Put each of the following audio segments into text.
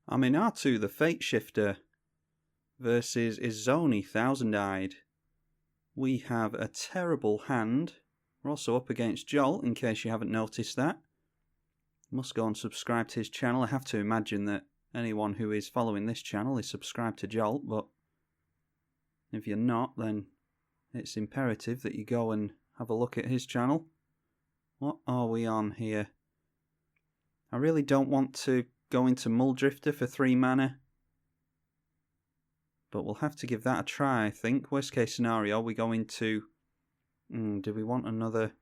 Aminatou, the Fateshifter, versus Izoni, Thousand-Eyed. We have a terrible hand. We're also up against Jolt, in case you haven't noticed that. Must go and subscribe to his channel. I have to imagine that anyone who is following this channel is subscribed to Jolt, but if you're not, then it's imperative that you go and have a look at his channel. What are we on here? I really don't want to go into Muldrifter for 3 mana, but we'll have to give that a try, I think. Worst case scenario, we go into... do we want another...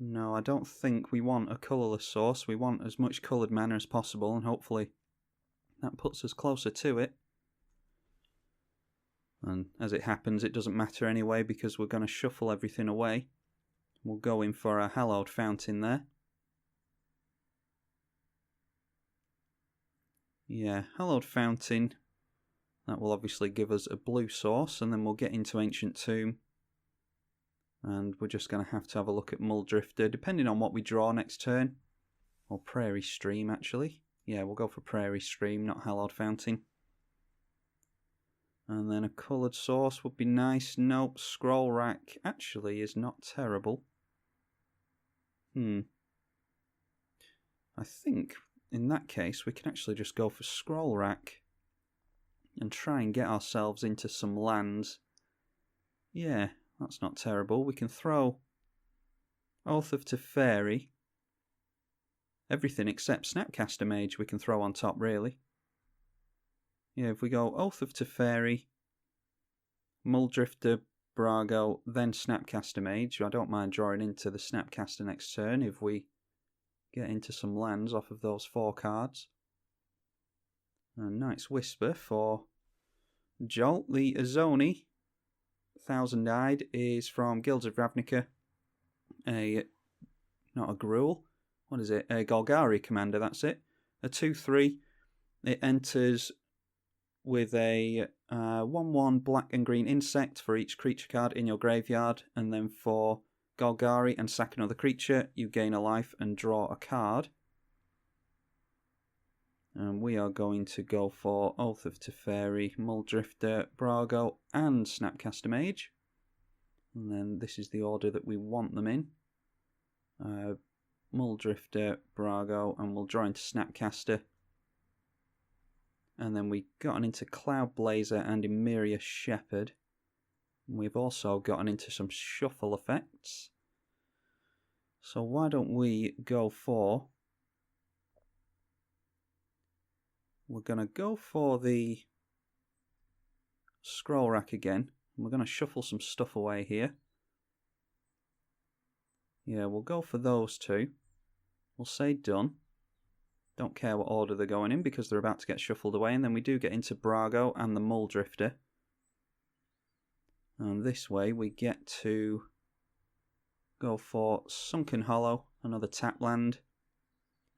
No, I don't think we want a colourless source. We want as much coloured mana as possible, and hopefully that puts us closer to it. And as it happens, it doesn't matter anyway, because we're going to shuffle everything away. We'll go in for a Hallowed Fountain there. Yeah, Hallowed Fountain. That will obviously give us a blue source, and then we'll get into Ancient Tomb. And we're just going to have a look at Muldrifter, depending on what we draw next turn. Or Prairie Stream, actually. Yeah, we'll go for Prairie Stream, not Hallowed Fountain. And then a coloured source would be nice. Nope, Scroll Rack actually is not terrible. I think in that case we can actually just go for Scroll Rack and try and get ourselves into some lands. Yeah, that's not terrible. We can throw Oath of Teferi. Everything except Snapcaster Mage we can throw on top, really. Yeah, if we go Oath of Teferi, Muldrifter, Brago, then Snapcaster Mage. I don't mind drawing into the Snapcaster next turn if we get into some lands off of those 4 cards. A nice Whisper for Jolt. The Izoni, Thousand-Eyed, is from Guilds of Ravnica. Not a Gruul. What is it? A Golgari commander, that's it. A 2/3. It enters with a 1/1 black and green insect for each creature card in your graveyard, and then for Golgari and sack another creature, you gain a life and draw a card. And we are going to go for Oath of Teferi, Muldrifter, Brago, and Snapcaster Mage. And then this is the order that we want them in. Muldrifter, Brago, and we'll draw into Snapcaster. And then we gotten into Cloudblazer and Emeria Shepherd. We've also gotten into some shuffle effects. So why don't we go for... We're going to go for the Scroll Rack again. We're going to shuffle some stuff away here. Yeah, we'll go for those 2. We'll say done. Don't care what order they're going in because they're about to get shuffled away. And then we do get into Brago and the Muldrifter. And this way we get to go for Sunken Hollow, another tap land.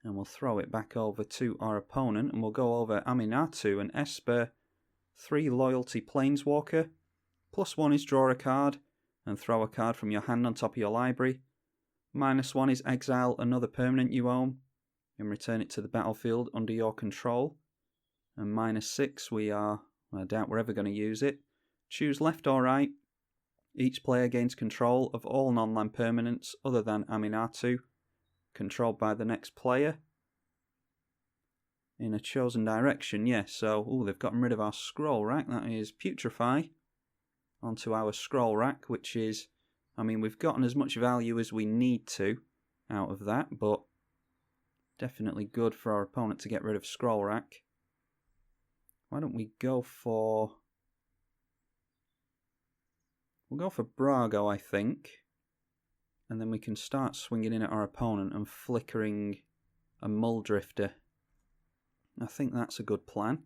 And we'll throw it back over to our opponent. And we'll go over Aminatou and Esper, 3 Loyalty Planeswalker. +1 is draw a card and throw a card from your hand on top of your library. -1 is exile another permanent you own and return it to the battlefield under your control. And -6 I doubt we're ever going to use it. Choose left or right. Each player gains control of all non-land permanents other than Aminatou, controlled by the next player in a chosen direction. Yes, so they've gotten rid of our Scroll Rack. That is Putrefy onto our Scroll Rack, which is, I mean, we've gotten as much value as we need to out of that, but definitely good for our opponent to get rid of Scroll Rack. Why don't we go for... We'll go for Brago, I think. And then we can start swinging in at our opponent and flickering a Muldrifter. I think that's a good plan.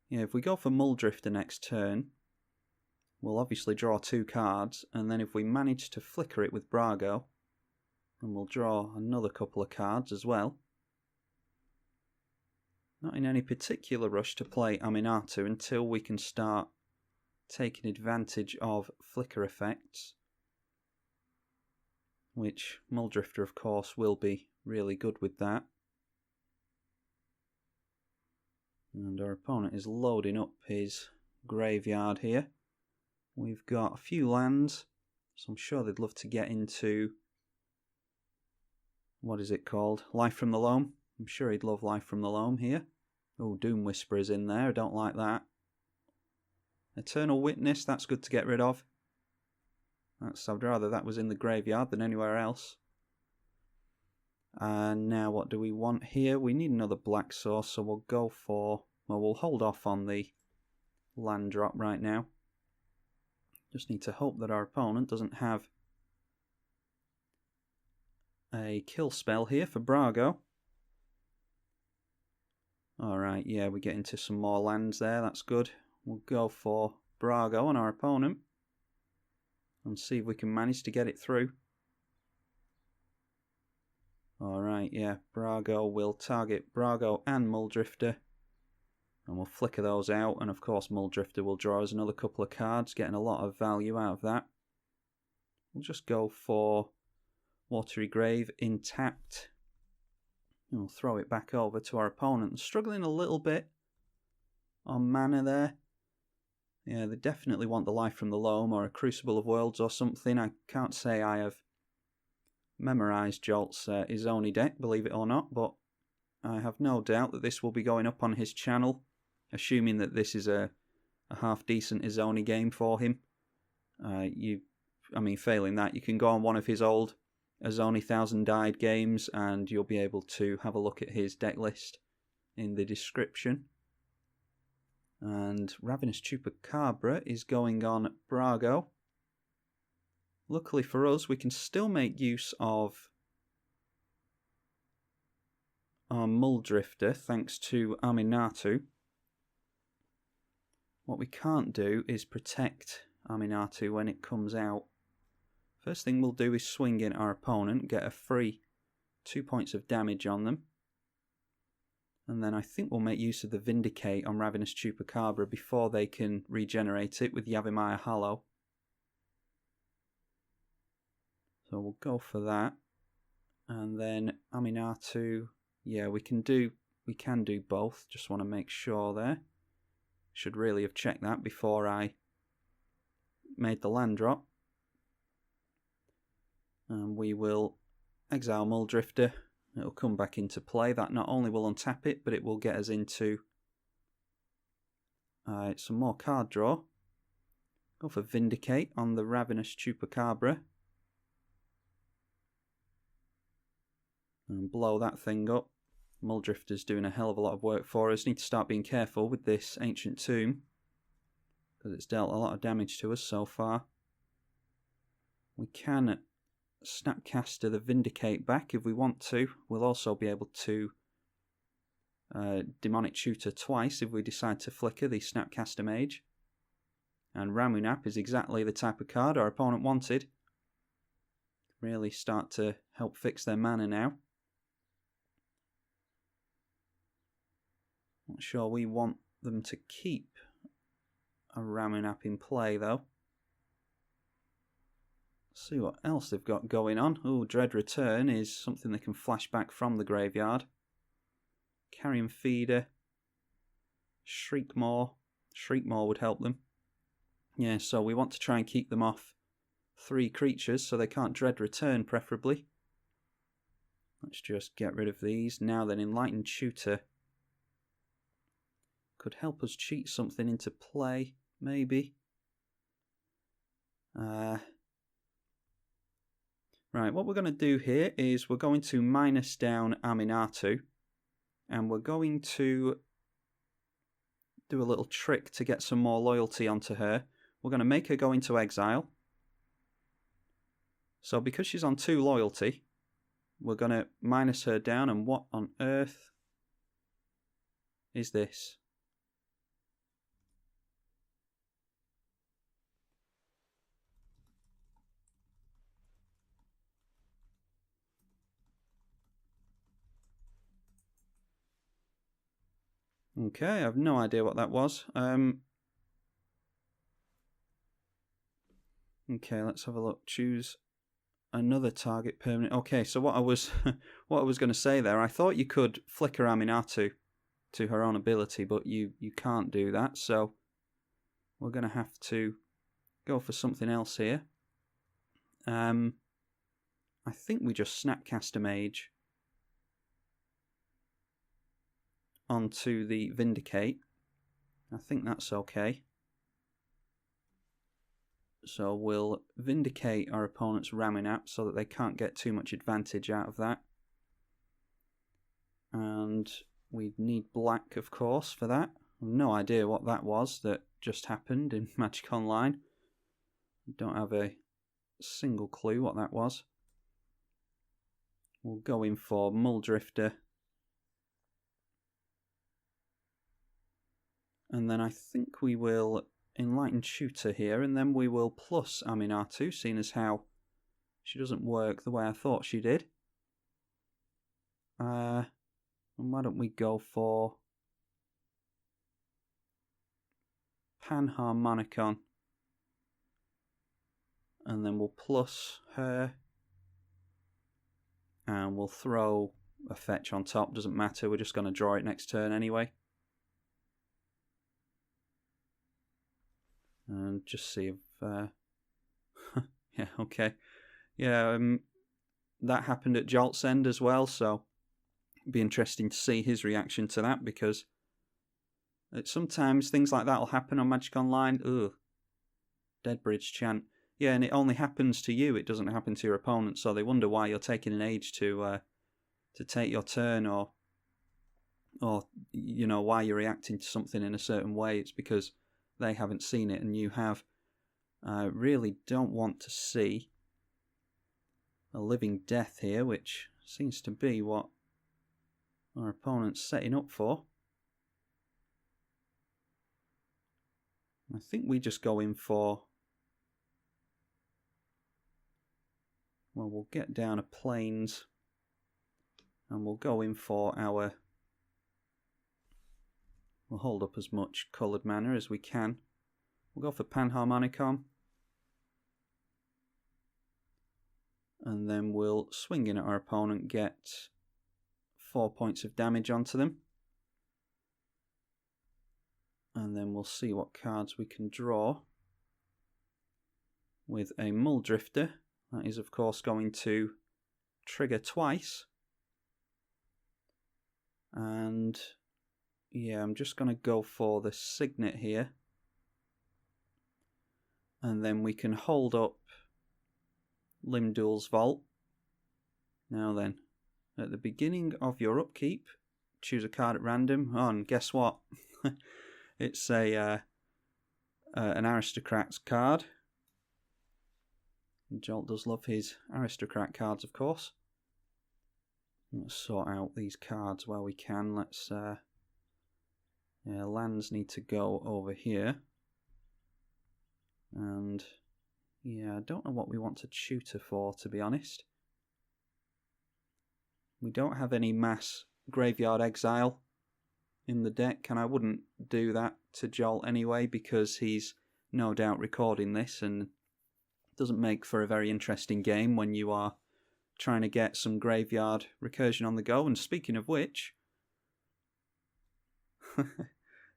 Yeah, if we go for Muldrifter next turn, we'll obviously draw 2 cards. And then if we manage to flicker it with Brago, and we'll draw another couple of cards as well. Not in any particular rush to play Aminatou until we can start taking advantage of flicker effects, which Muldrifter, of course, will be really good with that. And our opponent is loading up his graveyard here. We've got a few lands, so I'm sure they'd love to get into, what is it called? Life from the Loam. I'm sure he'd love Life from the Loam here. Oh, Doom Whisperer's in there, I don't like that. Eternal Witness, that's good to get rid of. I'd rather that was in the graveyard than anywhere else. And now what do we want here? We need another black source, so we'll go for... Well, we'll hold off on the land drop right now. Just need to hope that our opponent doesn't have a kill spell here for Brago. Alright, yeah, we get into some more lands there, that's good. We'll go for Brago on our opponent and see if we can manage to get it through. Alright, yeah, Brago will target Brago and Muldrifter. And we'll flicker those out, and of course Muldrifter will draw us another couple of cards, getting a lot of value out of that. We'll just go for Watery Grave intact. And we'll throw it back over to our opponent. Struggling a little bit on mana there. Yeah, they definitely want the Life from the Loam or a Crucible of Worlds or something. I can't say I have memorised Jolt's Izoni deck, believe it or not, but I have no doubt that this will be going up on his channel, assuming that this is a half-decent Izoni game for him. Failing that, you can go on one of his old Izoni 1000 Died games and you'll be able to have a look at his deck list in the description. And Ravenous Chupacabra is going on Brago. Luckily for us, we can still make use of our Muldrifter thanks to Aminatou. What we can't do is protect Aminatou when it comes out. First thing we'll do is swing in our opponent, get a free 2 points of damage on them. And then I think we'll make use of the Vindicate on Ravenous Chupacabra before they can regenerate it with Yavimaya Hollow. So we'll go for that. And then Aminatou, yeah, we can do both. Just want to make sure there. Should really have checked that before I made the land drop. And we will exile Muldrifter. It'll come back into play. That not only will untap it, but it will get us into some more card draw. Go for Vindicate on the Ravenous Chupacabra. And blow that thing up. Muldrifter's doing a hell of a lot of work for us. Need to start being careful with this Ancient Tomb, because it's dealt a lot of damage to us so far. We can Snapcaster the Vindicate back if we want to. We'll also be able to Demonic Tutor twice if we decide to flicker the Snapcaster Mage. And Ramunap is exactly the type of card our opponent wanted. Really start to help fix their mana now. Not sure we want them to keep a Ramunap in play though. See what else they've got going on. Oh, Dread Return is something they can flash back from the graveyard. Carrion Feeder. Shriekmaw. Shriekmaw would help them. Yeah, so we want to try and keep them off 3 creatures so they can't Dread Return preferably. Let's just get rid of these. Now then, Enlightened Tutor could help us cheat something into play, maybe. Right, what we're going to do here is we're going to minus down Aminatou, and we're going to do a little trick to get some more loyalty onto her. We're going to make her go into exile. So because she's on 2 loyalty, we're going to minus her down, and what on earth is this? Okay, I have no idea what that was. Okay, let's have a look. Choose another target permanent. Okay, so what I was going to say there, I thought you could flicker Aminatou to her own ability, but you can't do that, so we're going to have to go for something else here. I think we just Snapcast a Mage onto the Vindicate. I think that's okay. So we'll Vindicate our opponent's Aminatou so that they can't get too much advantage out of that. And we need black, of course, for that. No idea what that was that just happened in Magic Online. Don't have a single clue what that was. We'll go in for Muldrifter. And then I think we will Enlightened Tutor here, and then we will plus Aminatou, seeing as how she doesn't work the way I thought she did. And why don't we go for Panharmonicon, and then we'll plus her, and we'll throw a fetch on top, doesn't matter, we're just going to draw it next turn anyway. And just see if yeah, okay, yeah, that happened at Jolt's end as well, so it'd be interesting to see his reaction to that, because sometimes things like that will happen on Magic Online. Ugh, Dead Bridge chant. Yeah, and it only happens to you, it doesn't happen to your opponent, so they wonder why you're taking an age to take your turn, or you know, why you're reacting to something in a certain way. It's because they haven't seen it and you have. I really don't want to see a living death here, which seems to be what our opponent's setting up for. I think we just go in for, well, we'll get down a Plains and we'll go in for our, we'll hold up as much coloured mana as we can. We'll go for Panharmonicon. And then we'll swing in at our opponent, get 4 points of damage onto them. And then we'll see what cards we can draw with a Muldrifter. That is, of course, going to trigger twice. And yeah, I'm just going to go for the Signet here. And then we can hold up Limdul's Vault. Now then, at the beginning of your upkeep, choose a card at random. Oh, and guess what? It's an Aristocrat's card. Jolt does love his Aristocrat cards, of course. Let's sort out these cards while we can. Let's yeah, lands need to go over here. And yeah, I don't know what we want to tutor for, to be honest. We don't have any mass graveyard exile in the deck, and I wouldn't do that to Jolt anyway, because he's no doubt recording this, and it doesn't make for a very interesting game when you are trying to get some graveyard recursion on the go. And speaking of which,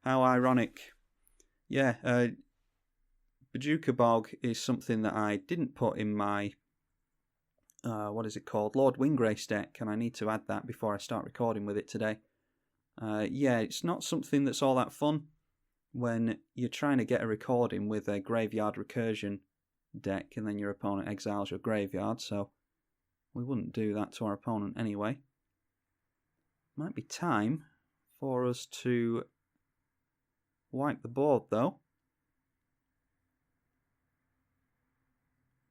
how ironic. Yeah, Bajuka Bog is something that I didn't put in my, what is it called, Lord Windgrace deck, and I need to add that before I start recording with it today. Yeah, it's not something that's all that fun when you're trying to get a recording with a graveyard recursion deck and then your opponent exiles your graveyard, so we wouldn't do that to our opponent anyway. Might be time for us to wipe the board though.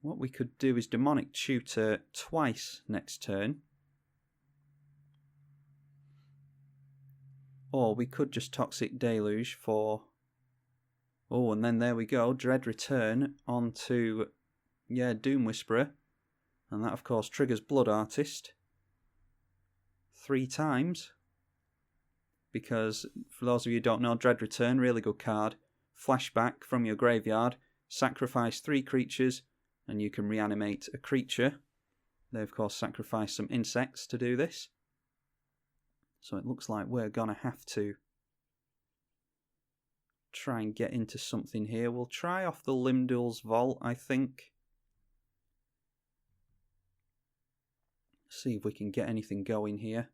What we could do is Demonic Tutor twice next turn. Or we could just Toxic Deluge for... Oh, and then there we go. Dread Return onto, yeah, Doom Whisperer. And that, of course, triggers Blood Artist 3 times. Because, for those of you who don't know, Dread Return, really good card. Flashback from your graveyard. Sacrifice 3 creatures, and you can reanimate a creature. They, of course, sacrifice some insects to do this. So it looks like we're going to have to try and get into something here. We'll try off the Limdul's Vault, I think. See if we can get anything going here.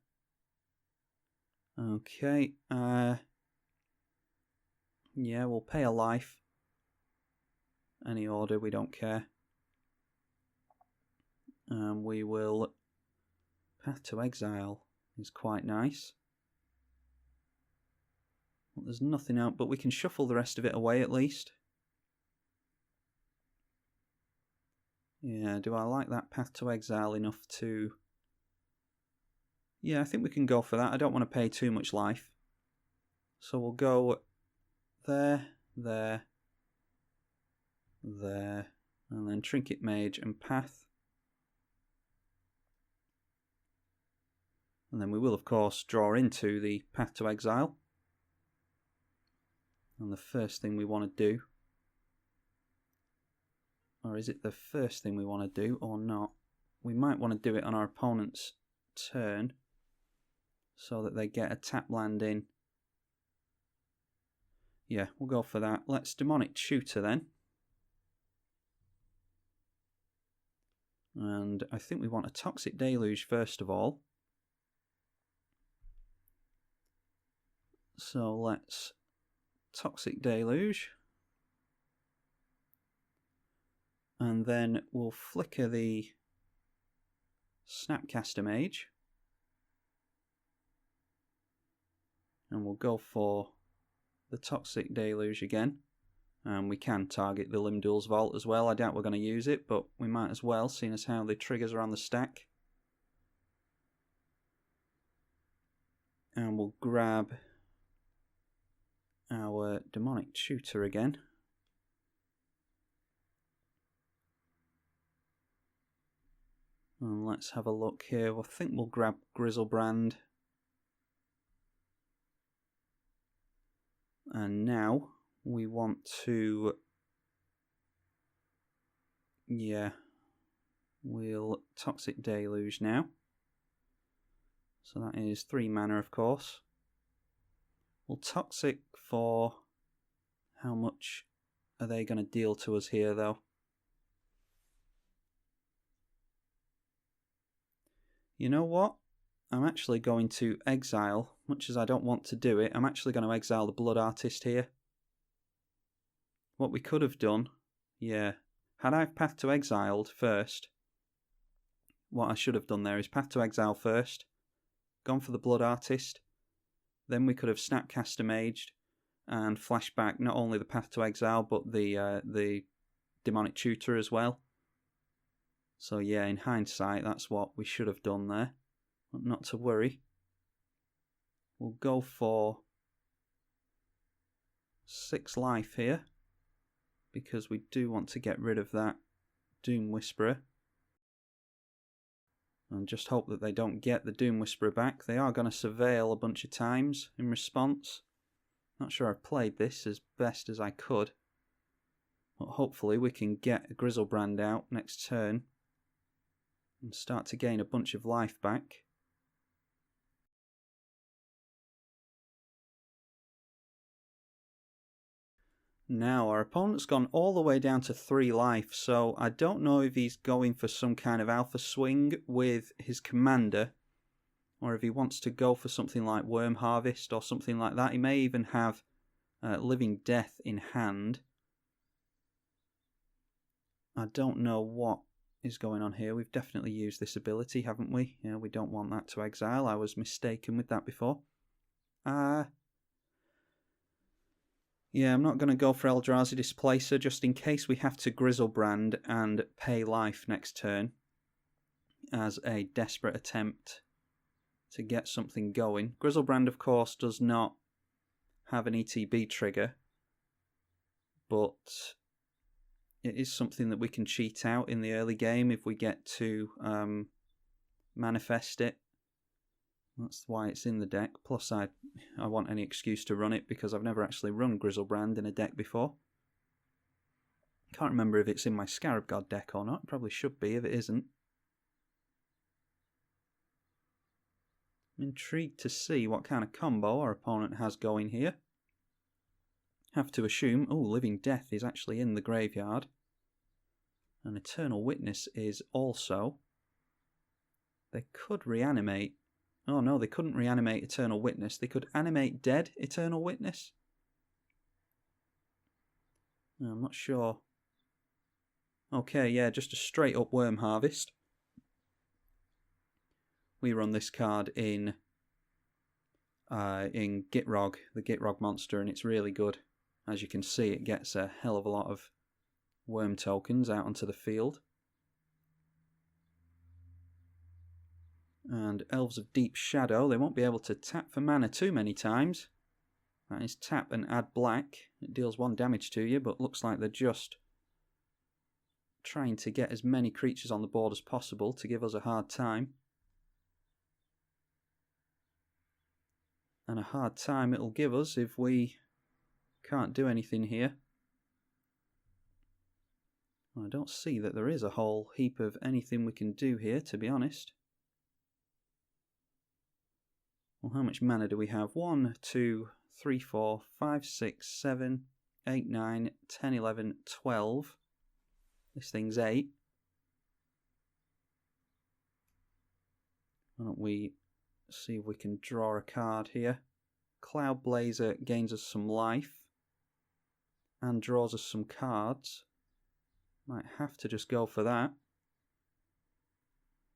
Okay. Yeah, we'll pay a life. Any order, we don't care. We will... Path to Exile is quite nice. Well, there's nothing out, but we can shuffle the rest of it away at least. Yeah, do I like that Path to Exile enough to... Yeah, I think we can go for that. I don't want to pay too much life. So we'll go there, there, there, and then Trinket Mage and Path. And then we will, of course, draw into the Path to Exile. And the first thing we want to do, or is it the first thing we want to do or not? We might want to do it on our opponent's turn so that they get a tap land in. Yeah, we'll go for that. Let's Demonic Tutor then. And I think we want a Toxic Deluge first of all. So let's Toxic Deluge. And then we'll flicker the Snapcaster Mage. And we'll go for the Toxic Deluge again. And we can target the Limdul's Vault as well. I doubt we're going to use it, but we might as well, seeing as how the triggers are on the stack. And we'll grab our Demonic Tutor again. And let's have a look here. I think we'll grab Grizzlebrand. And now we want to... Yeah. We'll Toxic Deluge now. So that is 3 mana, of course. We'll Toxic for... How much are they going to deal to us here, though? You know what? I'm actually going to exile, much as I don't want to do it, I'm actually going to exile the Blood Artist here. What we could have done, yeah, had I Path to Exiled first, what I should have done there is Path to Exile first, gone for the Blood Artist, then we could have Snapcaster Maged and flashback not only the Path to Exile but the Demonic Tutor as well. So yeah, in hindsight, that's what we should have done there. But not to worry. We'll go for 6 life here, because we do want to get rid of that Doom Whisperer. And just hope that they don't get the Doom Whisperer back. They are going to Surveil a bunch of times in response. Not sure I've played this as best as I could. But hopefully we can get a Grizzlebrand out next turn and start to gain a bunch of life back. Now our opponent's gone all the way down to 3 life, so I don't know if he's going for some kind of alpha swing with his commander, or if he wants to go for something like Worm Harvest or something like that. He may even have Living Death in hand. I don't know what is going on here. We've definitely used this ability, haven't we? Yeah, we don't want that to exile. I was mistaken with that before. Yeah, I'm not going to go for Eldrazi Displacer just in case we have to Grizzlebrand and pay life next turn as a desperate attempt to get something going. Grizzlebrand, of course, does not have an ETB trigger, but it is something that we can cheat out in the early game if we get to manifest it. That's why it's in the deck. Plus, I want any excuse to run it because I've never actually run Grizzlebrand in a deck before. Can't remember if it's in my Scarab God deck or not. Probably should be if it isn't. I'm intrigued to see what kind of combo our opponent has going here. Have to assume, oh, Living Death is actually in the graveyard. And Eternal Witness is also. They could reanimate. Oh no, they couldn't reanimate Eternal Witness. They could animate dead Eternal Witness. No, I'm not sure. Okay, yeah, just a straight up Worm Harvest. We run this card in Gitrog, the Gitrog monster, and it's really good. As you can see, it gets a hell of a lot of worm tokens out onto the field. And Elves of Deep Shadow, they won't be able to tap for mana too many times. That is tap and add black. It deals 1 damage to you, but looks like they're just trying to get as many creatures on the board as possible to give us a hard time. And a hard time it'll give us if we can't do anything here. I don't see that there is a whole heap of anything we can do here, to be honest. Well, how much mana do we have? 1, 2, 3, 4, 5, 6, 7, 8, 9, 10, 11, 12. This thing's 8. Why don't we see if we can draw a card here? Cloud Blazer gains us some life and draws us some cards. Might have to just go for that.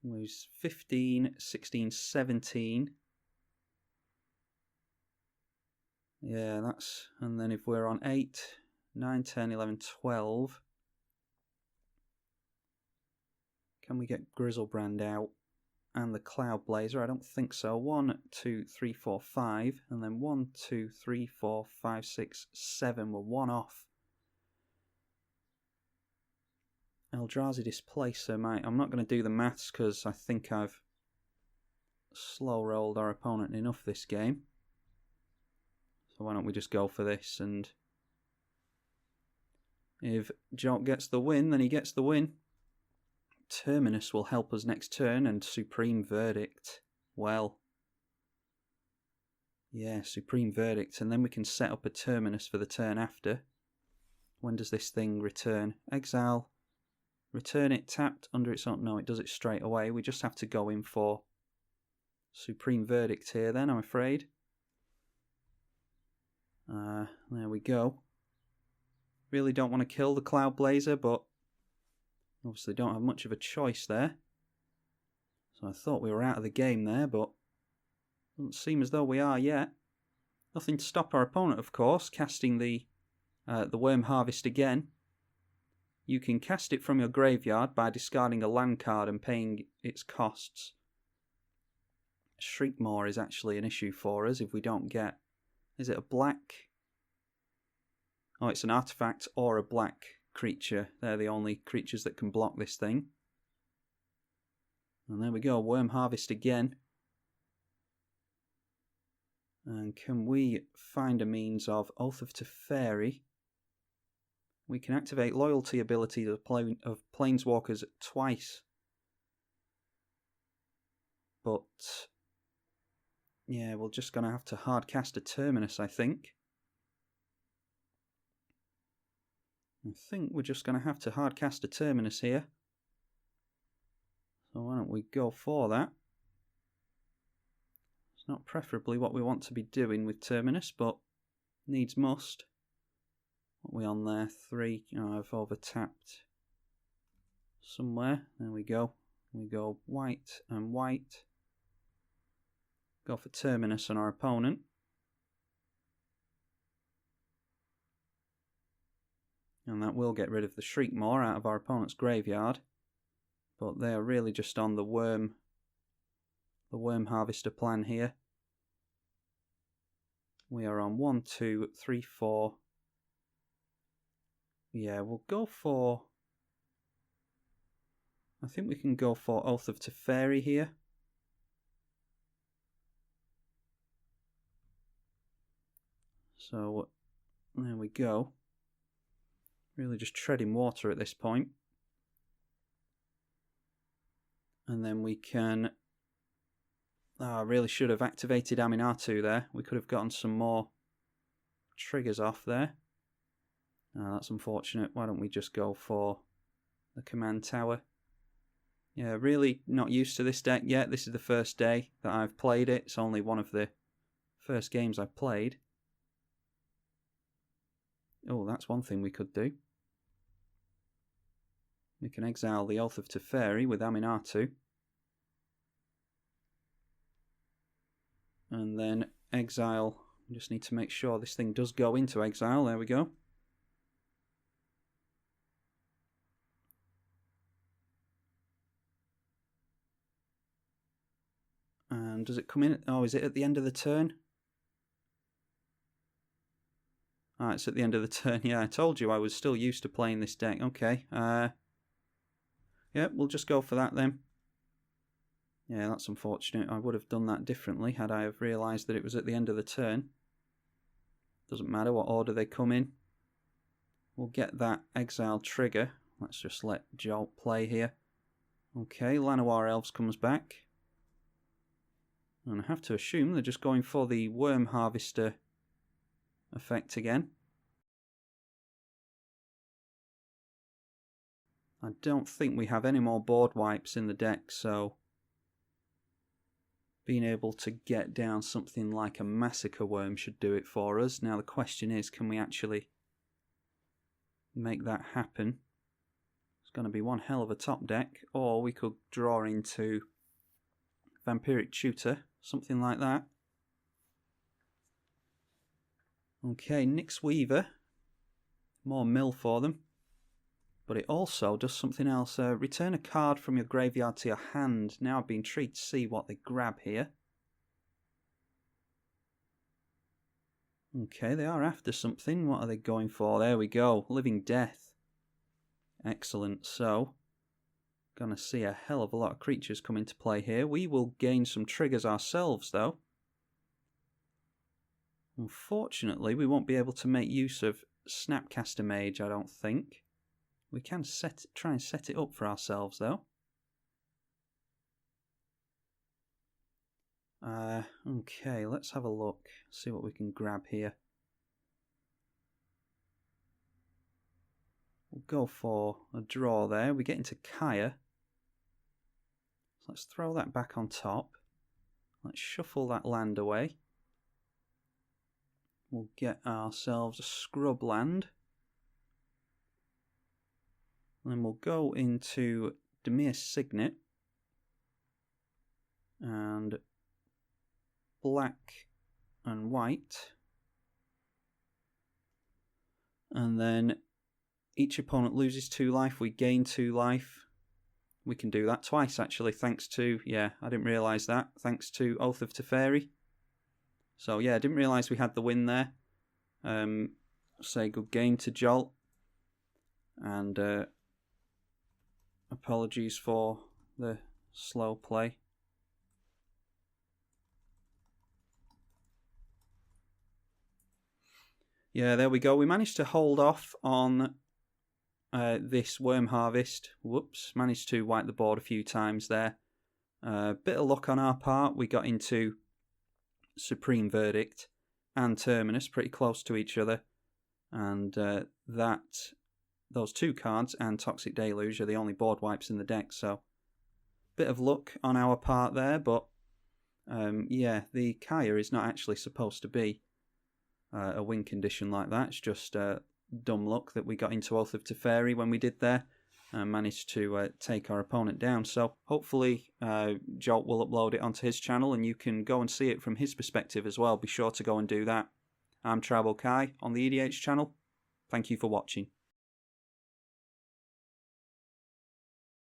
Lose 15, 16, 17. Yeah, that's... And then if we're on 8, 9, 10, 11, 12... Can we get Grizzlebrand out? And the Cloud Blazer? I don't think so. 1, 2, 3, 4, 5. And then 1, 2, 3, 4, 5, 6, 7. We're 1 off. Eldrazi Displacer, mate. I'm not going to do the maths because I think I've slow rolled our opponent enough this game. So why don't we just go for this, and if Jolt gets the win, then he gets the win. Terminus will help us next turn, and Supreme Verdict, well, yeah, Supreme Verdict, and then we can set up a Terminus for the turn after. When does this thing return? Exile. Return it tapped under its own... No, it does it straight away. We just have to go in for Supreme Verdict here then, I'm afraid. There we go. Really don't want to kill the Cloud Blazer, but obviously don't have much of a choice there. So I thought we were out of the game there, but doesn't seem as though we are yet. Nothing to stop our opponent, of course, casting the Worm Harvest again. You can cast it from your graveyard by discarding a land card and paying its costs. Shriekmaw is actually an issue for us if we don't get... Is it a black? Oh, it's an artifact or a black creature. They're the only creatures that can block this thing. And there we go, Worm Harvest again. And can we find a means of Oath of Teferi? We can activate loyalty ability of Planeswalkers twice. But yeah, we're just going to have to hard cast a Terminus, I think. I think we're just going to have to hard cast a Terminus here. So why don't we go for that? It's not preferably what we want to be doing with Terminus, but needs must. What are we on there? 3. Oh, I've over-tapped somewhere. There we go. We go white and white. Go for Terminus on our opponent. And that will get rid of the Shriekmaw out of our opponent's graveyard. But they are really just on the Worm Harvester plan here. We are on 1, 2, 3, 4. Yeah, we'll go for... I think we can go for Oath of Teferi here. So, there we go. Really just treading water at this point. And then we can Oh, I really should have activated Aminatou there. We could have gotten some more triggers off there. Oh, that's unfortunate. Why don't we just go for the command tower? Yeah, really not used to this deck yet. This is the first day that I've played it. It's only one of the first games I've played. Oh, that's one thing we could do. We can exile the Oath of Teferi with Aminatou. And then exile. We just need to make sure this thing does go into exile. There we go. And does it come in? Oh, is it at the end of the turn? Ah, it's at the end of the turn. Yeah, I told you I was still used to playing this deck. Okay. Yeah, we'll just go for that then. Yeah, that's unfortunate. I would have done that differently had I have realised that it was at the end of the turn. Doesn't matter what order they come in. We'll get that exile trigger. Let's just let Jolt play here. Okay, Llanowar Elves comes back. And I have to assume they're just going for the Worm Harvester effect again. I don't think we have any more board wipes in the deck, so being able to get down something like a Massacre Worm should do it for us. Now the question is, can we actually make that happen? It's going to be one hell of a top deck, or we could draw into Vampiric Tutor, something like that. Okay, Nyx Weaver, more mill for them. But it also does something else. Return a card from your graveyard to your hand. Now I'd be intrigued to see what they grab here. Okay, they are after something. What are they going for? There we go. Living Death. Excellent. So, gonna see a hell of a lot of creatures come into play here. We will gain some triggers ourselves, though. Unfortunately, we won't be able to make use of Snapcaster Mage, I don't think. We can try and set it up for ourselves, though. Okay, let's have a look. See what we can grab here. We'll go for a draw there. We get into Kaya. So let's throw that back on top. Let's shuffle that land away. We'll get ourselves a scrub land. Then we'll go into Demir's Signet and black and white. And then each opponent loses 2 life, we gain 2 life. We can do that twice actually, thanks to, yeah, I didn't realise that, thanks to Oath of Teferi. So yeah, I didn't realise we had the win there. Say good game to Jolt. And apologies for the slow play. Yeah, there we go. We managed to hold off on this Worm Harvest. Whoops, managed to wipe the board a few times there. Bit of luck on our part. We got into Supreme Verdict and Terminus pretty close to each other. And those 2 cards and Toxic Deluge are the only board wipes in the deck, so bit of luck on our part there, but yeah, the Kaya is not actually supposed to be a win condition like that. It's just dumb luck that we got into Oath of Teferi when we did there and managed to take our opponent down. So hopefully Jolt will upload it onto his channel and you can go and see it from his perspective as well. Be sure to go and do that. I'm tribalkai on the EDH channel. Thank you for watching.